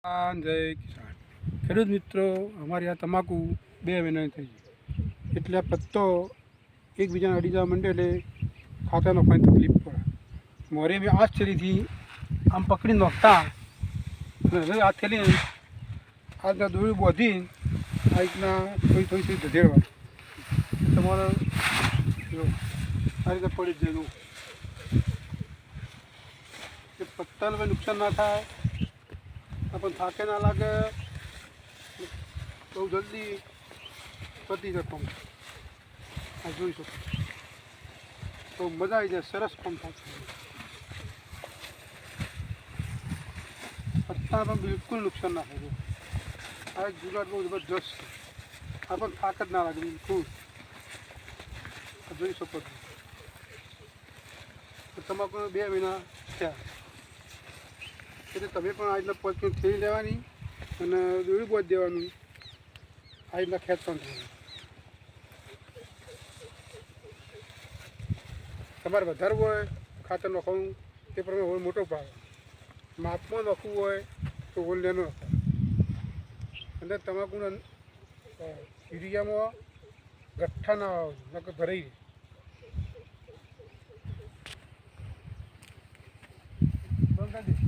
જય કિસાન ખેડૂત મિત્રો, અમારી આ તમાકુ 2 મહિનાની થઈ ગઈ એટલે આ પત્તો એકબીજાને અડી જવા માંડે એટલે ખાતા નાખવાની તકલીફ પડે. મોરે બી આ થેલીથી આમ પકડી નાખતા અને હવે આ થેલી આ રીતના દોરી બોધી આ રીતના થોડી ધધેડવા તમારે જો આ રીતે પડી જ જાય. એ પત્તાને કોઈ નુકસાન ના થાય, પણ થાકે ના લાગે, બહુ જલ્દી પતી જાય કામ. આ જોઈ શકો તો મજા આવી જાય, સરસ કામ થાય. પત્તા પણ બિલકુલ નુકસાન ના થાય. આ એક જુગાડ બહુ જબરજસ્ત છે. આ પણ થાક જ ના લાગે બિલકુલ. જોઈ શકો તો તમાકુ 2 મહિના થયા એટલે તમે પણ આ રીતના 5 કિલો થેલી લેવાની અને દોરી બોધ દેવાનું, આ રીતના ખેંચવાનું થવાનું. તમારે વધારે હોય ખાતર નાખવાનું તે પ્રમાણે હોલ મોટો પાડે, માપમાં નાખવું હોય તો હોલ લેનો નખાય. અને તમાકુના યુરિયામાં ગઠ્ઠા ના આવે, નકર ભરાઈ જાય.